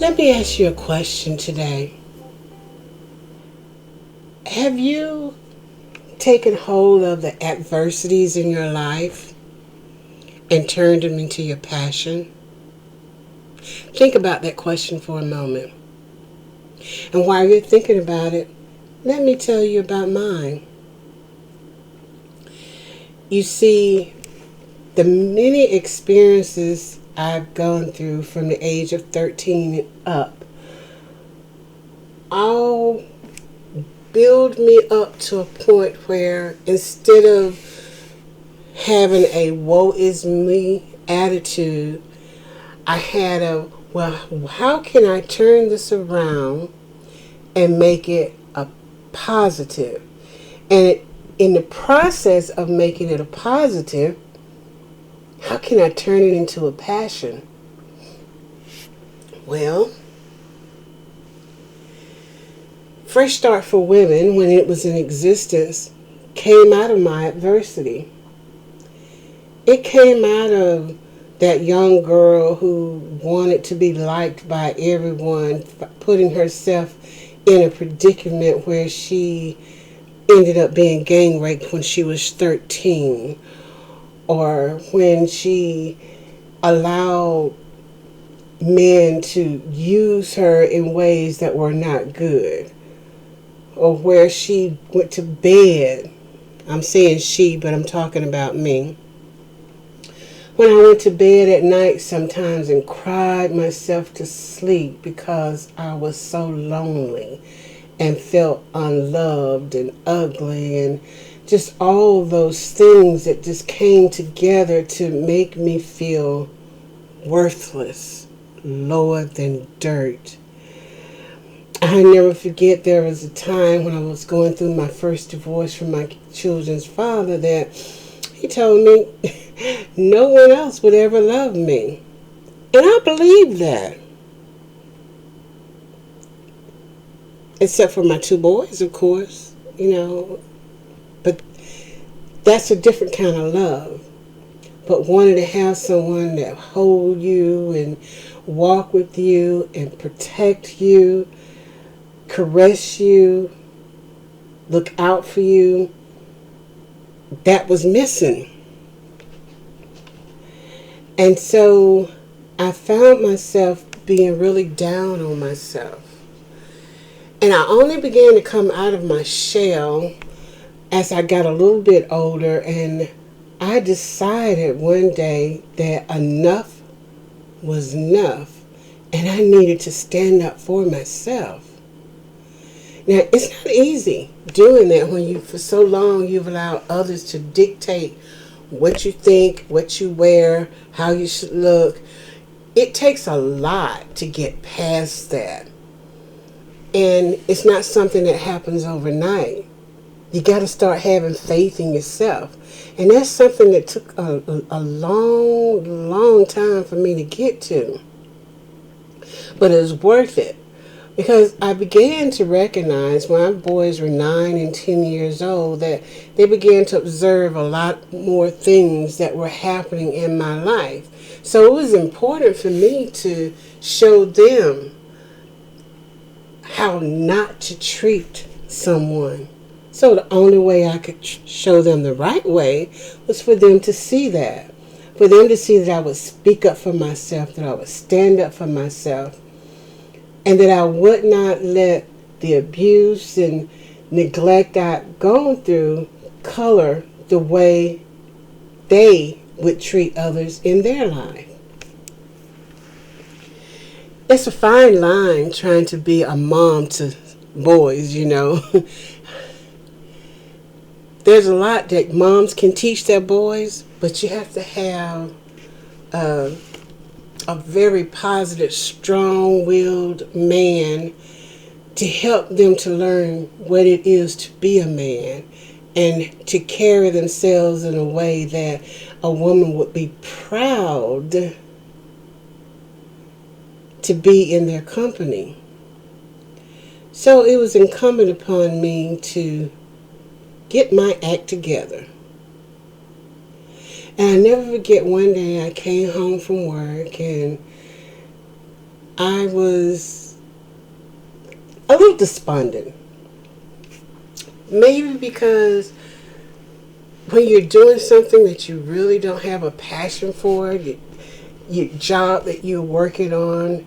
Let me ask you a question today. Have you taken hold of the adversities in your life and turned them into your passion? Think about that question for a moment. And while you're thinking about it, let me tell you about mine. You see, the many experiences I've gone through from the age of 13 and up all build me up to a point where instead of having a woe is me attitude, I had a, well, how can I turn this around and make it a positive? And in the process of making it a positive, how can I turn it into a passion? Well, Fresh Start for Women, when it was in existence, came out of my adversity. It came out of that young girl who wanted to be liked by everyone, putting herself in a predicament where she ended up being gang raped when she was 13, or when she allowed men to use her in ways that were not good, or where she went to bed. I'm saying she, but I'm talking about me. When I went to bed at night sometimes and cried myself to sleep because I was so lonely and felt unloved and ugly, and just all those things that just came together to make me feel worthless, lower than dirt. I never forget there was a time when I was going through my first divorce from my children's father that he told me no one else would ever love me. And I believed that. Except for my two boys, of course, But that's a different kind of love. But wanting to have someone that hold you and walk with you and protect you, caress you, look out for you, that was missing. And so I found myself being really down on myself. And I only began to come out of my shell as I got a little bit older, and I decided one day that enough was enough and I needed to stand up for myself. Now, it's not easy doing that when you, for so long, you've allowed others to dictate what you think, what you wear, how you should look. It takes a lot to get past that. And it's not something that happens overnight. You got to start having faith in yourself. And that's something that took a long, long time for me to get to. But it was worth it. Because I began to recognize when my boys were 9 and 10 years old that they began to observe a lot more things that were happening in my life. So it was important for me to show them how not to treat someone. So the only way I could show them the right way was for them to see that. For them to see that I would speak up for myself, that I would stand up for myself, and that I would not let the abuse and neglect I'd gone through color the way they would treat others in their life. It's a fine line trying to be a mom to boys, There's a lot that moms can teach their boys, but you have to have a very positive, strong-willed man to help them to learn what it is to be a man and to carry themselves in a way that a woman would be proud to be in their company. So it was incumbent upon me to get my act together. And I never forget one day I came home from work and I was a little despondent. Maybe because when you're doing something that you really don't have a passion for, your job that you're working on,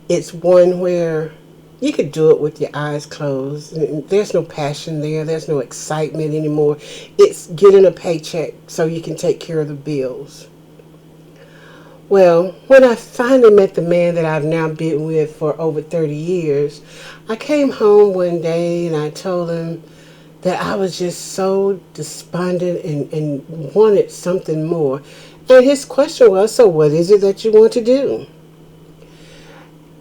it's one where you could do it with your eyes closed. There's no passion there. There's no excitement anymore. It's getting a paycheck so you can take care of the bills. Well, when I finally met the man that I've now been with for over 30 years, I came home one day and I told him that I was just so despondent and wanted something more. And his question was, so what is it that you want to do?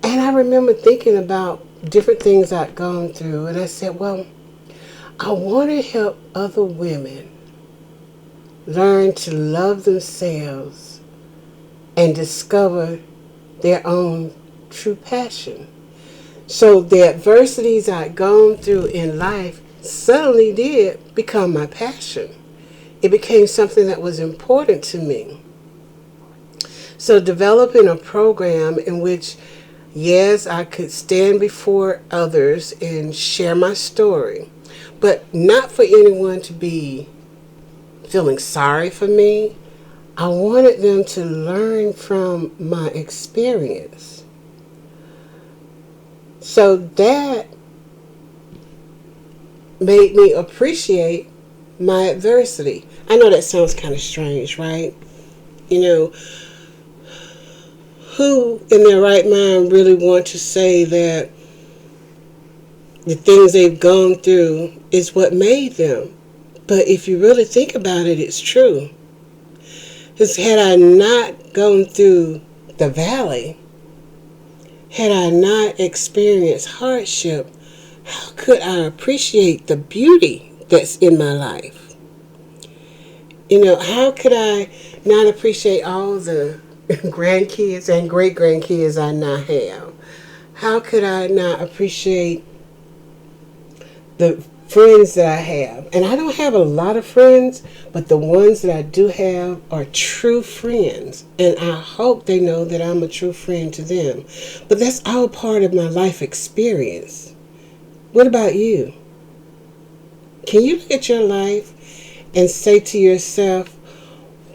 And I remember thinking about different things I'd gone through, and I said, well, I want to help other women learn to love themselves and discover their own true passion. So the adversities I'd gone through in life suddenly did become my passion. It became something that was important to me. So developing a program in which, yes, I could stand before others and share my story, but not for anyone to be feeling sorry for me. I wanted them to learn from my experience. So that made me appreciate my adversity. I know that sounds kind of strange, right? You know, who in their right mind really want to say that the things they've gone through is what made them? But if you really think about it, it's true. Because had I not gone through the valley, had I not experienced hardship, how could I appreciate the beauty that's in my life? You know, how could I not appreciate all the grandkids and great grandkids I now have? How could I not appreciate the friends that I have? And I don't have a lot of friends, but the ones that I do have are true friends. And I hope they know that I'm a true friend to them. But that's all part of my life experience. What about you? Can you look at your life and say to yourself,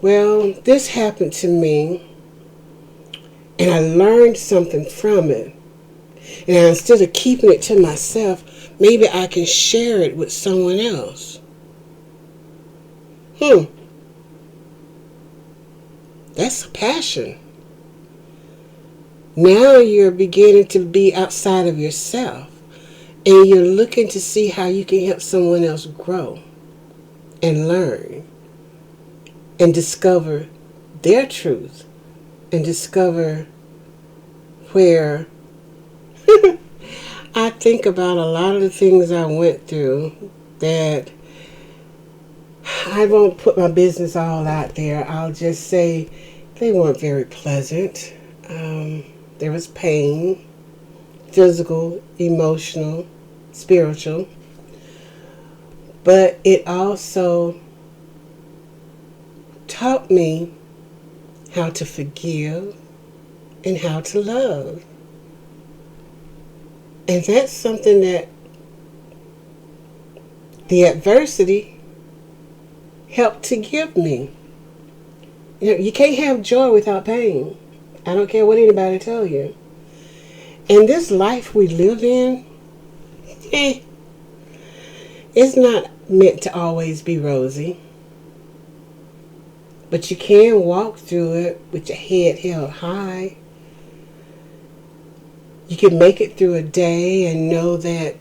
well, this happened to me and I learned something from it. And instead of keeping it to myself, maybe I can share it with someone else. That's a passion. Now you're beginning to be outside of yourself. And you're looking to see how you can help someone else grow and learn and discover their truth and discover where I think about a lot of the things I went through that I won't put my business all out there. I'll just say they weren't very pleasant. There was pain, physical, emotional, spiritual. But it also taught me how to forgive and how to love. And that's something that the adversity helped to give me. You know, you can't have joy without pain. I don't care what anybody tell you. And this life we live in, it's not meant to always be rosy. But you can walk through it with your head held high. You can make it through a day and know that,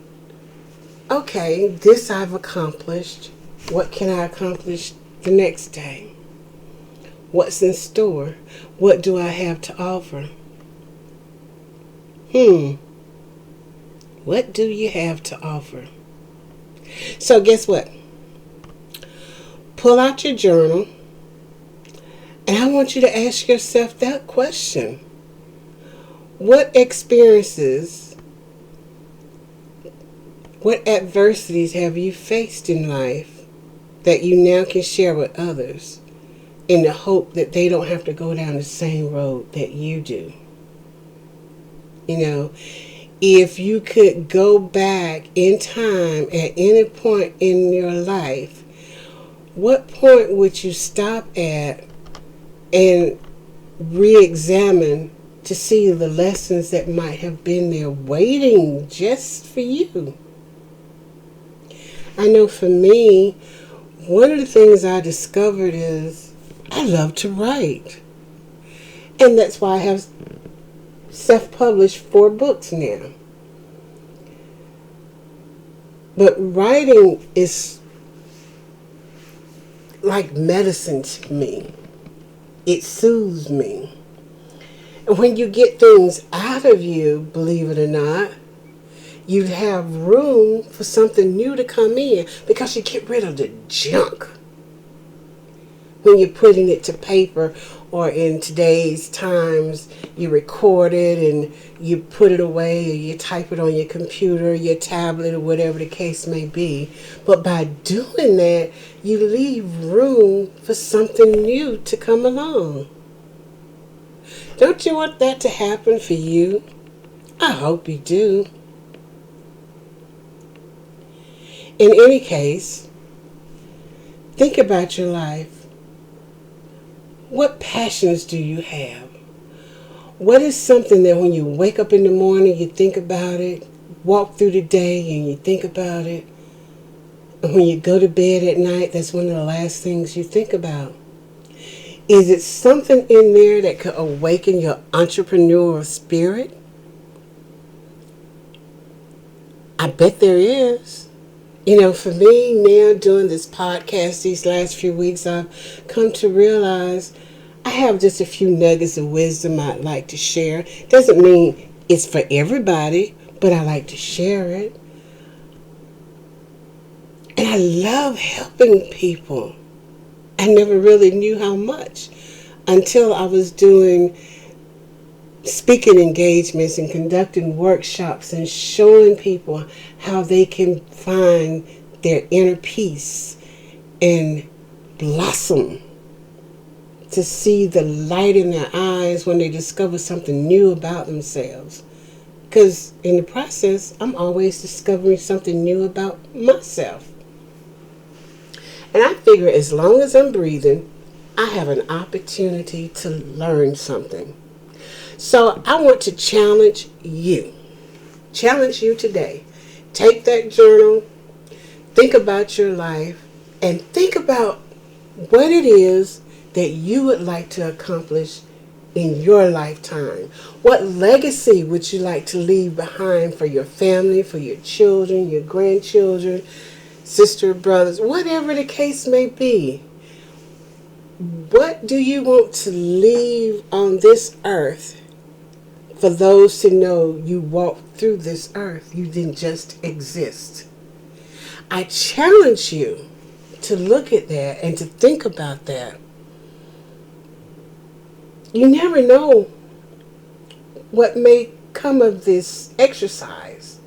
okay, this I've accomplished. What can I accomplish the next day? What's in store? What do I have to offer? What do you have to offer? So guess what? Pull out your journal, and I want you to ask yourself that question. What experiences, what adversities have you faced in life that you now can share with others in the hope that they don't have to go down the same road that you do? You know, if you could go back in time at any point in your life, what point would you stop at and re-examine to see the lessons that might have been there waiting just for you? I know for me, one of the things I discovered is I love to write. And that's why I have self-published 4 books now. But writing is like medicine to me. It soothes me. And when you get things out of you, believe it or not, you have room for something new to come in because you get rid of the junk when you're putting it to paper, or in today's times you record it and you put it away, or you type it on your computer, your tablet, or whatever the case may be. But by doing that, you leave room for something new to come along. Don't you want that to happen for you? I hope you do. In any case, think about your life. What passions do you have? What is something that when you wake up in the morning, you think about it, walk through the day and you think about it, and when you go to bed at night, that's one of the last things you think about? Is it something in there that could awaken your entrepreneurial spirit? I bet there is. You know, for me now, doing this podcast these last few weeks, I've come to realize I have just a few nuggets of wisdom I'd like to share. Doesn't mean it's for everybody, but I like to share it. And I love helping people. I never really knew how much until I was doing speaking engagements and conducting workshops and showing people how they can find their inner peace and blossom, to see the light in their eyes when they discover something new about themselves. Because in the process, I'm always discovering something new about myself. And I figure as long as I'm breathing, I have an opportunity to learn something. So I want to challenge you. Challenge you today. Take that journal, think about your life, and think about what it is that you would like to accomplish in your lifetime. What legacy would you like to leave behind for your family, for your children, your grandchildren, sister, brothers, whatever the case may be? What do you want to leave on this earth for those to know you walked through this earth? You didn't just exist. I challenge you to look at that and to think about that. You never know what may come of this exercise.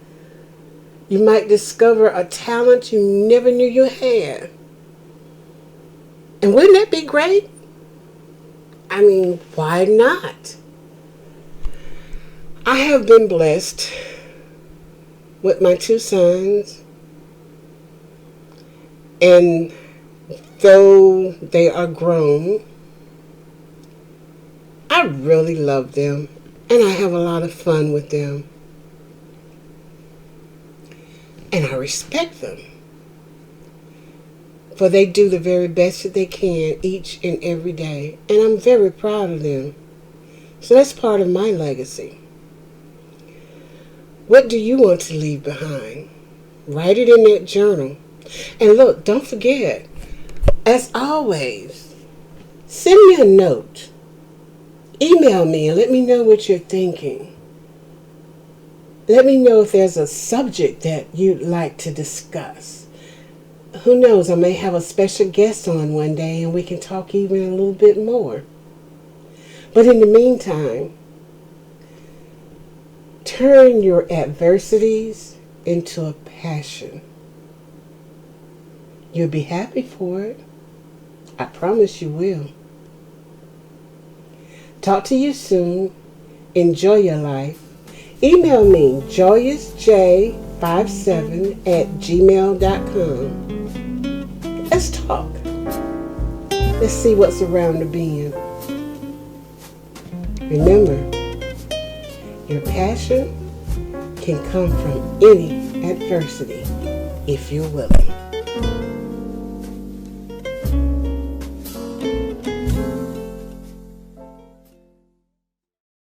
You might discover a talent you never knew you had. And wouldn't that be great? I mean, why not? I have been blessed with my 2 sons, and though they are grown, I really love them, and I have a lot of fun with them, and I respect them, for they do the very best that they can each and every day, and I'm very proud of them. So that's part of my legacy. What do you want to leave behind? Write it in that journal. And look, don't forget, as always, send me a note. Email me and let me know what you're thinking. Let me know if there's a subject that you'd like to discuss. Who knows, I may have a special guest on one day and we can talk even a little bit more. But in the meantime, turn your adversities into a passion. You'll be happy for it. I promise you will. Talk to you soon. Enjoy your life. Email me, joyousj57@gmail.com. Let's talk. Let's see what's around the bend. Remember, your passion can come from any adversity if you're willing.